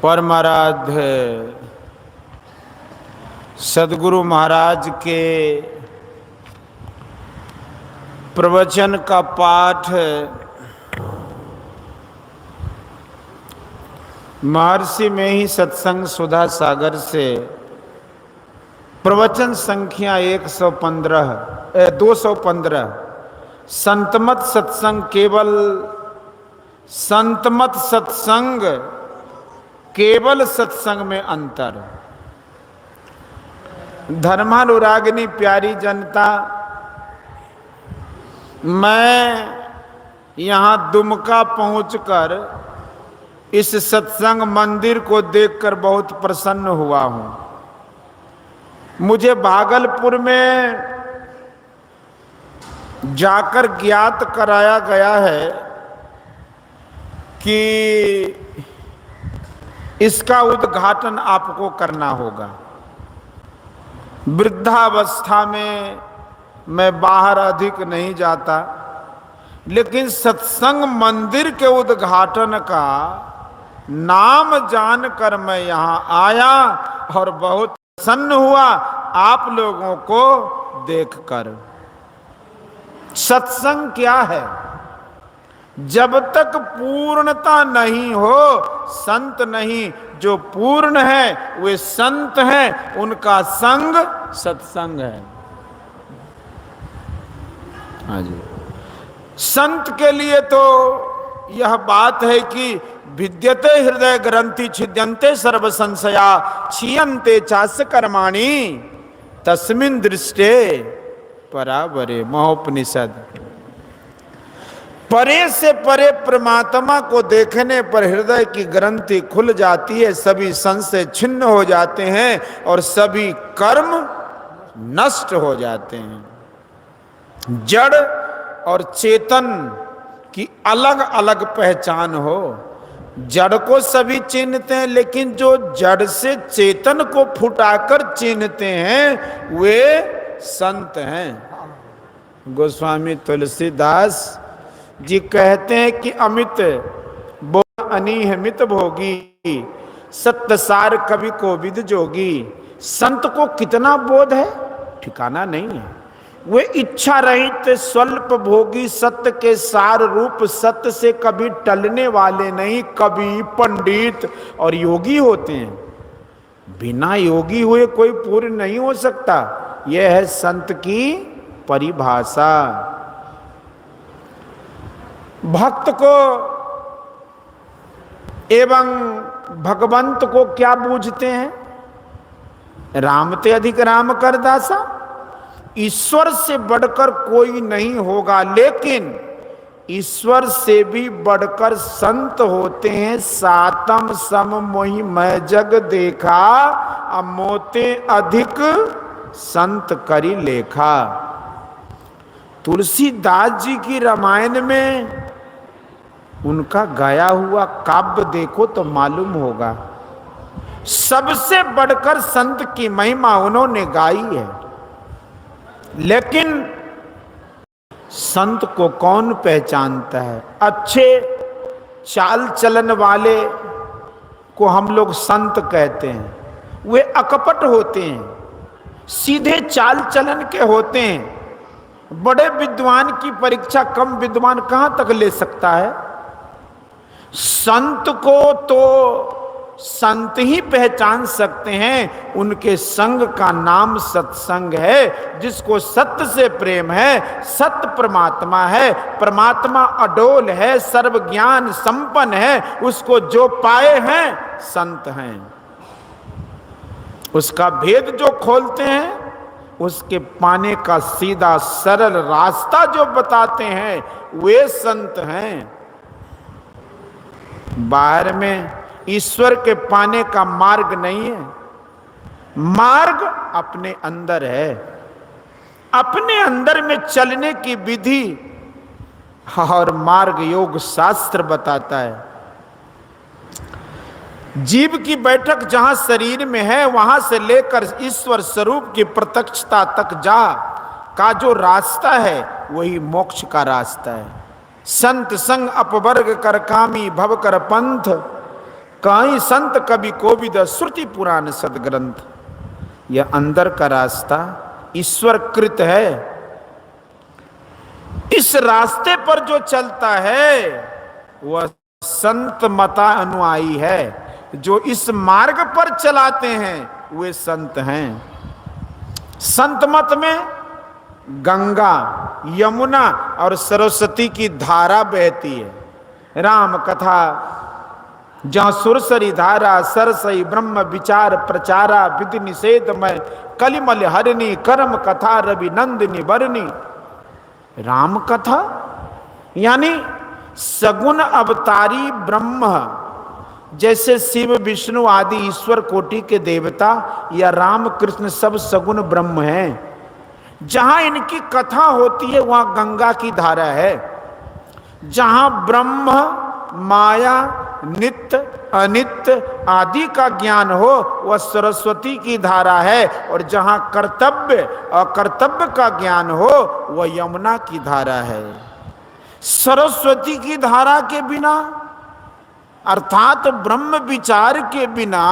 परमाराध्य सद्गुरु महाराज के प्रवचन का पाठ महर्षि में ही सत्संग सुधा सागर से प्रवचन संख्या 215 संतमत सत्संग केवल सत्संग में अंतर। धर्मानुरागिनी प्यारी जनता, मैं यहाँ दुमका पहुंचकर इस सत्संग मंदिर को देखकर बहुत प्रसन्न हुआ हूँ। मुझे भागलपुर में जाकर ज्ञात कराया गया है कि इसका उद्घाटन आपको करना होगा। वृद्धावस्था में मैं बाहर अधिक नहीं जाता, लेकिन सत्संग मंदिर के उद्घाटन का नाम जानकर मैं यहाँ आया और बहुत प्रसन्न हुआ आप लोगों को देखकर। सत्संग क्या है? जब तक पूर्णता नहीं हो संत नहीं। जो पूर्ण है वे संत हैं, उनका संग सत्संग है। हाँ जी। संत के लिए तो यह बात है कि विद्यते हृदय ग्रंथि छिद्यन्ते सर्व संशया क्षीयन्ते चास्य कर्माणि तस्मिन् दृष्टे परावरे। महोपनिषद। परे से परे परमात्मा को देखने पर हृदय की ग्रंथि खुल जाती है, सभी संशय छिन्न हो जाते हैं और सभी कर्म नष्ट हो जाते हैं। जड़ और चेतन की अलग अलग पहचान हो। जड़ को सभी चिन्हते हैं, लेकिन जो जड़ से चेतन को फुटाकर चिन्हते हैं वे संत हैं। गोस्वामी तुलसीदास जी कहते हैं कि अमित बोल अनीह मित भोगी, सत्य सार कवि को विद जोगी। संत को कितना बोध है, ठिकाना नहीं है। वे इच्छा रहित स्वल्प भोगी, सत्य के सार रूप, सत्य से कभी टलने वाले नहीं। कवि, पंडित और योगी होते हैं। बिना योगी हुए कोई पूर्ण नहीं हो सकता। यह है संत की परिभाषा। भक्त को एवं भगवंत को क्या बूझते हैं? राम ते अधिक राम कर दासा। ईश्वर से बढ़कर कोई नहीं होगा, लेकिन ईश्वर से भी बढ़कर संत होते हैं। सातम सम मोहि मैं जग देखा, अमोते अधिक संत करी लेखा। तुलसीदास जी की रामायण में उनका गाया हुआ काव्य देखो तो मालूम होगा। सबसे बढ़कर संत की महिमा उन्होंने गाई है। लेकिन संत को कौन पहचानता है? अच्छे चाल चलन वाले को हम लोग संत कहते हैं। वे अकपट होते हैं, सीधे चाल चलन के होते हैं। बड़े विद्वान की परीक्षा कम विद्वान कहां तक ले सकता है? संत को तो संत ही पहचान सकते हैं। उनके संग का नाम सत्संग है। जिसको सत्य से प्रेम है, सत्य परमात्मा है, परमात्मा अडोल है, सर्व ज्ञान संपन्न है, उसको जो पाए हैं संत हैं। उसका भेद जो खोलते हैं, उसके पाने का सीधा सरल रास्ता जो बताते हैं, वे संत हैं। बाहर में ईश्वर के पाने का मार्ग नहीं है। मार्ग अपने अंदर है। अपने अंदर में चलने की विधि और मार्ग योग शास्त्र बताता है। जीव की बैठक जहां शरीर में है, वहां से लेकर ईश्वर स्वरूप की प्रत्यक्षता तक जा का जो रास्ता है, वही मोक्ष का रास्ता है। संत संग अपवर्ग कर कामी भव कर पंथ, कहीं संत कवि कोविद श्रुति पुराण सदग्रंथ। यह अंदर का रास्ता ईश्वर कृत है। इस रास्ते पर जो चलता है वह संत मता अनुयायी है। जो इस मार्ग पर चलाते हैं वे संत हैं। संत मत में गंगा, यमुना और सरस्वती की धारा बहती है। राम कथा जहाँ सुरसरी धारा, सरसई ब्रह्म विचार प्रचारा, विधि निषेधमय कलिमल हरिणी, कर्म कथा रवि नंदिनी बरनी। राम कथा यानी सगुण अवतारी ब्रह्म, जैसे शिव विष्णु आदि ईश्वर कोटि के देवता या राम कृष्ण सब सगुण ब्रह्म हैं। जहां इनकी कथा होती है वहां गंगा की धारा है। जहां ब्रह्म, माया, नित्य अनित्य आदि का ज्ञान हो वह सरस्वती की धारा है। और जहां कर्तव्य अकर्तव्य का ज्ञान हो वह यमुना की धारा है। सरस्वती की धारा के बिना अर्थात ब्रह्म विचार के बिना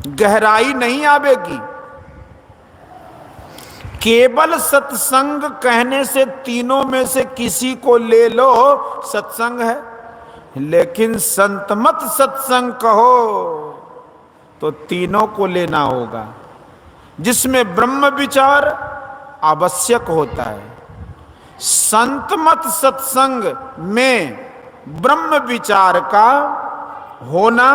गहराई नहीं आवेगी। केवल सत्संग कहने से तीनों में से किसी को ले लो, सत्संग है। लेकिन संतमत सत्संग कहो तो तीनों को लेना होगा, जिसमें ब्रह्म विचार आवश्यक होता है। संतमत सत्संग में ब्रह्म विचार का होना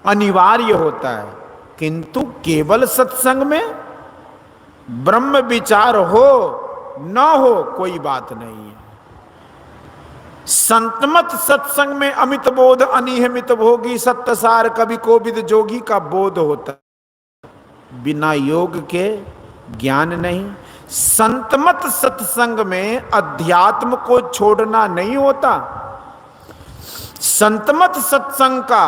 अनिवार्य होता है, किंतु केवल सत्संग में ब्रह्म विचार हो न हो कोई बात नहीं है। संतमत सत्संग में अमित बोध अनिहमित भोगी सत्यसार कवि कोविद जोगी का बोध होता, बिना योग के ज्ञान नहीं। संतमत सत्संग में अध्यात्म को छोड़ना नहीं होता। संतमत सत्संग का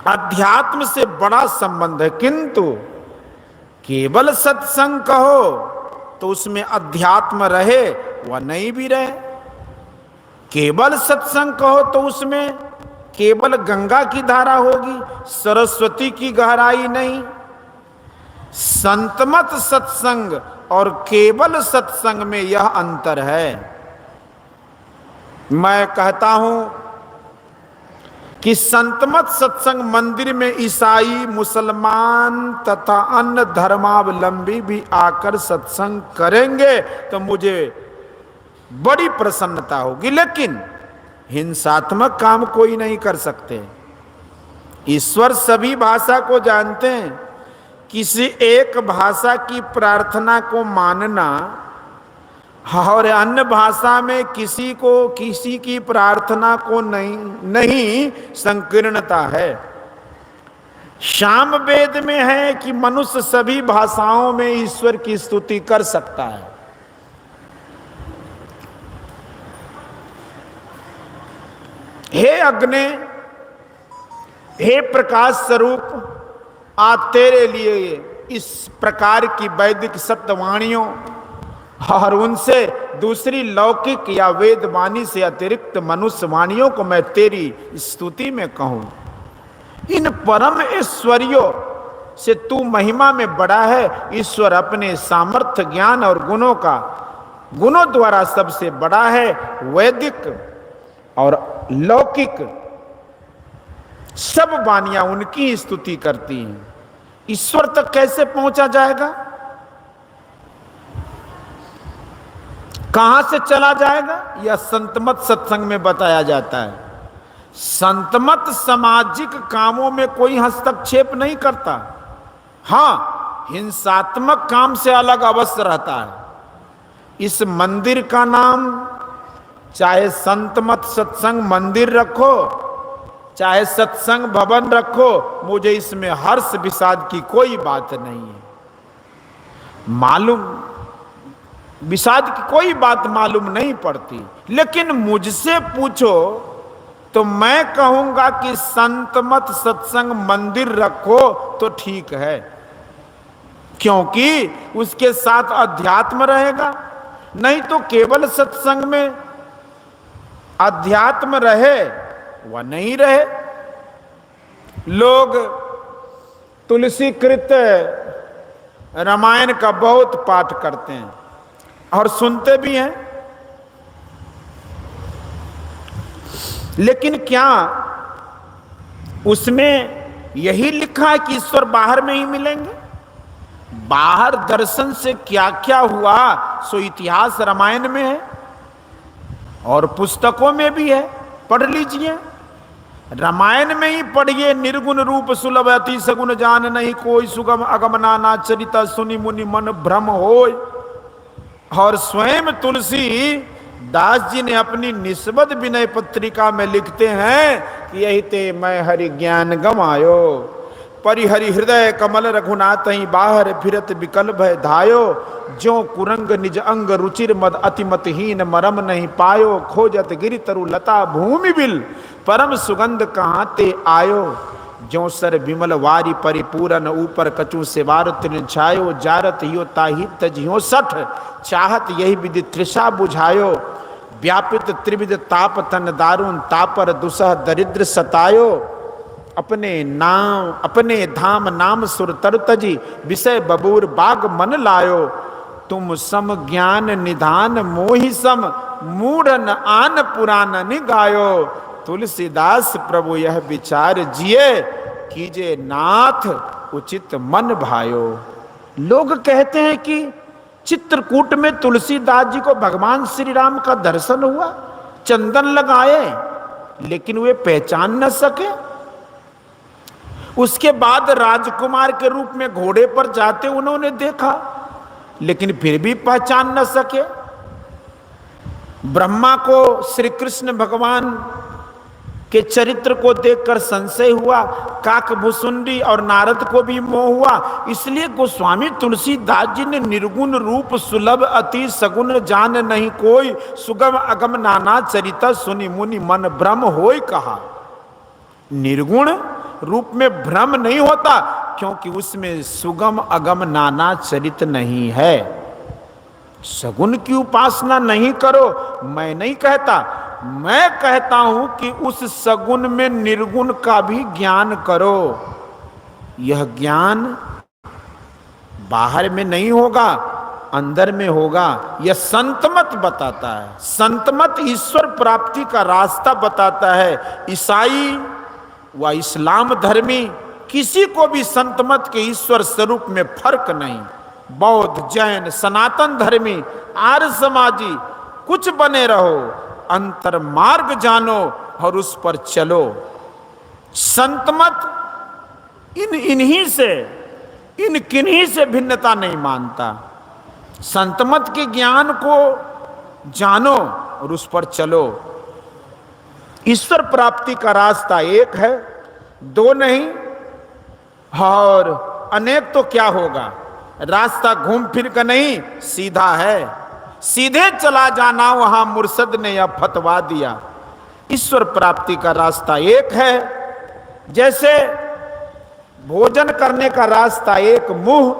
अध्यात्म से बड़ा संबंध है, किंतु केवल सत्संग कहो तो उसमें अध्यात्म रहे व नहीं भी रहे। केवल सत्संग कहो तो उसमें केवल गंगा की धारा होगी, सरस्वती की गहराई नहीं। संतमत सत्संग और केवल सत्संग में यह अंतर है। मैं कहता हूं कि संतमत सत्संग मंदिर में ईसाई, मुसलमान तथा अन्य धर्मावलंबी भी आकर सत्संग करेंगे तो मुझे बड़ी प्रसन्नता होगी। लेकिन हिंसात्मक काम कोई नहीं कर सकते। ईश्वर सभी भाषा को जानते हैं। किसी एक भाषा की प्रार्थना को मानना और अन्य भाषा में किसी की प्रार्थना को नहीं संकीर्णता है। सामवेद में है कि मनुष्य सभी भाषाओं में ईश्वर की स्तुति कर सकता है। हे अग्नि, हे प्रकाश स्वरूप, आज तेरे लिए इस प्रकार की वैदिक सप्तवाणियों और उनसे दूसरी लौकिक या वेदवाणी से अतिरिक्त मनुष्य वाणियों को मैं तेरी स्तुति में कहूं। इन परम ऐश्वर्यों से तू महिमा में बड़ा है। ईश्वर अपने सामर्थ्य, ज्ञान और गुणों द्वारा सबसे बड़ा है। वैदिक और लौकिक सब वाणियां उनकी स्तुति करती हैं। ईश्वर तक कैसे पहुंचा जाएगा? कहां से चला जाएगा? यह संतमत सत्संग में बताया जाता है। संतमत सामाजिक कामों में कोई हस्तक्षेप नहीं करता। हां, हिंसात्मक काम से अलग अवश्य रहता है। इस मंदिर का नाम चाहे संतमत सत्संग मंदिर रखो, चाहे सत्संग भवन रखो, मुझे इसमें हर्ष विषाद की कोई बात नहीं है। विषाद की कोई बात मालूम नहीं पड़ती। लेकिन मुझसे पूछो तो मैं कहूंगा कि संतमत सत्संग मंदिर रखो तो ठीक है, क्योंकि उसके साथ अध्यात्म रहेगा। नहीं तो केवल सत्संग में अध्यात्म रहे वह नहीं रहे। लोग तुलसी कृत रामायण का बहुत पाठ करते हैं और सुनते भी हैं, लेकिन क्या उसमें यही लिखा है कि ईश्वर बाहर में ही मिलेंगे? बाहर दर्शन से क्या क्या हुआ सो इतिहास रामायण में है और पुस्तकों में भी है, पढ़ लीजिए। रामायण में ही पढ़िए, निर्गुण रूप सुलभ अति सगुण जान नहीं कोई, सुगम अगम नाना चरित सुनि मुनि मन भ्रम होय। और स्वयं तुलसी दास जी ने अपनी निस्बत विनय पत्रिका में लिखते हैं कि यही ते मैं हरि ज्ञान गमायो, परिहरि हृदय कमल रघुनाथ ही बाहर फिरत विकल भय धायो, जो कुरंग निज अंग रुचिर मद अतिमतहीन मरम नहीं पायो, खोजत गिरि तरु लता भूमि बिल परम सुगंध कहाँ ते आयो, जो सर विमल वारी परिपूरन ऊपर कचू से वार तिन छायो, जारत यो ताहि तजियो सठ चाहत यही विधि तृषा बुझायो, व्यापित त्रिविध ताप तन दारुण तापर दुसह दरिद्र सतायो, अपने नाम अपने धाम नाम सुर तर तजी विषय बबूर बाग मन लायो, तुम सम ज्ञान निधान मोहि सम मूढ़न आन पुराण निगायो, तुलसीदास प्रभु यह विचार जिए कीजे नाथ उचित मन भायो। लोग कहते हैं कि चित्रकूट में तुलसीदास जी को भगवान श्री राम का दर्शन हुआ, चंदन लगाए, लेकिन वे पहचान न सके। उसके बाद राजकुमार के रूप में घोड़े पर जाते उन्होंने देखा, लेकिन फिर भी पहचान न सके। ब्रह्मा को श्री कृष्ण भगवान के चरित्र को देखकर संशय हुआ, काकभुसुंडी और नारद को भी मोह हुआ, इसलिए गोस्वामी तुलसीदास जी ने निर्गुण रूप सुलभ अति सगुण जान नहीं कोई, सुगम अगम नाना चरिता सुनि मुनि मन भ्रम होय कहा। निर्गुण रूप में भ्रम नहीं होता क्योंकि उसमें सुगम अगम नाना चरित नहीं है। सगुण की उपासना नहीं करो, मैं नहीं कहता, मैं कहता हूं कि उस सगुण में निर्गुण का भी ज्ञान करो। यह ज्ञान बाहर में नहीं होगा, अंदर में होगा। यह संतमत बताता है, संतमत ईश्वर प्राप्ति का रास्ता बताता है। ईसाई व इस्लाम धर्मी किसी को भी संतमत के ईश्वर स्वरूप में फर्क नहीं। बौद्ध, जैन, सनातन धर्मी, आर्य समाजी, कुछ बने रहो, अंतर मार्ग जानो और उस पर चलो। संतमत इन्हीं से, इन किन्हीं से भिन्नता नहीं मानता। संतमत के ज्ञान को जानो और उस पर चलो। ईश्वर प्राप्ति का रास्ता एक है, दो नहीं, और अनेक तो क्या होगा। रास्ता घूम फिर कर नहीं, सीधा है, सीधे चला जाना, वहां मुर्शद ने यह फतवा दिया। ईश्वर प्राप्ति का रास्ता एक है, जैसे भोजन करने का रास्ता एक मुंह,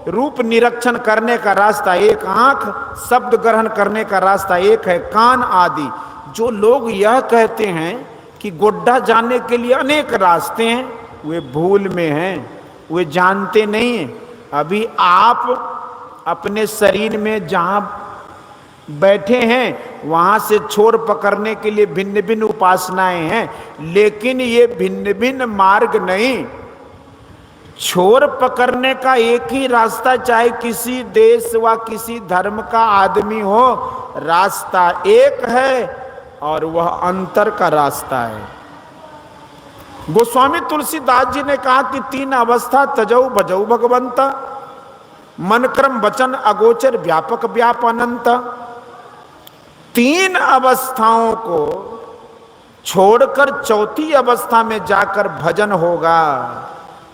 रूप निरीक्षण करने का रास्ता एक आंख, शब्द ग्रहण करने का रास्ता एक है कान आदि। जो लोग यह कहते हैं कि गोड्डा जाने के लिए अनेक रास्ते हैं, वे भूल में हैं, वे जानते नहीं हैं। अभी आप अपने शरीर में जहां बैठे हैं वहां से छोर पकड़ने के लिए भिन्न भिन्न उपासनाएं हैं, लेकिन ये भिन्न भिन्न मार्ग नहीं। छोर पकड़ने का एक ही रास्ता, चाहे किसी देश व किसी धर्म का आदमी हो, रास्ता एक है और वह अंतर का रास्ता है। गोस्वामी तुलसीदास जी ने कहा कि तीन अवस्था तजौ भजौ भगवंता, मन क्रम वचन अगोचर व्यापक व्याप अनंत। तीन अवस्थाओं को छोड़कर चौथी अवस्था में जाकर भजन होगा।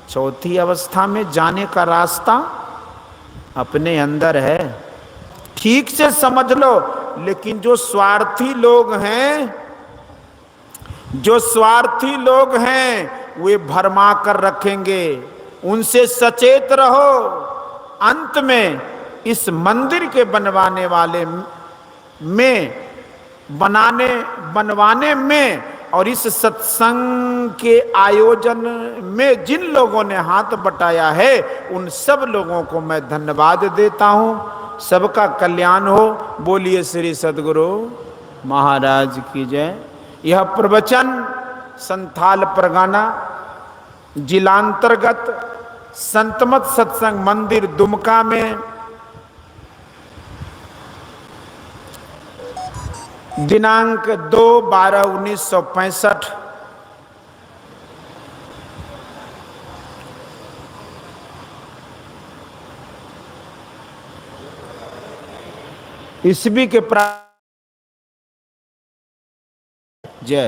चौथी अवस्था में जाने का रास्ता अपने अंदर है, ठीक से समझ लो। लेकिन जो स्वार्थी लोग हैं, जो स्वार्थी लोग हैं, वे भरमा कर रखेंगे, उनसे सचेत रहो। अंत में इस मंदिर के बनवाने वाले में बनवाने में और इस सत्संग के आयोजन में जिन लोगों ने हाथ बटाया है उन सब लोगों को मैं धन्यवाद देता हूं। सबका कल्याण हो। बोलिए श्री सद्गुरु महाराज की जय। यह प्रवचन संथाल परगाना जिलांतर्गत संतमत सत्संग मंदिर दुमका में दिनांक 2/12/1965 ईस्वी के जय।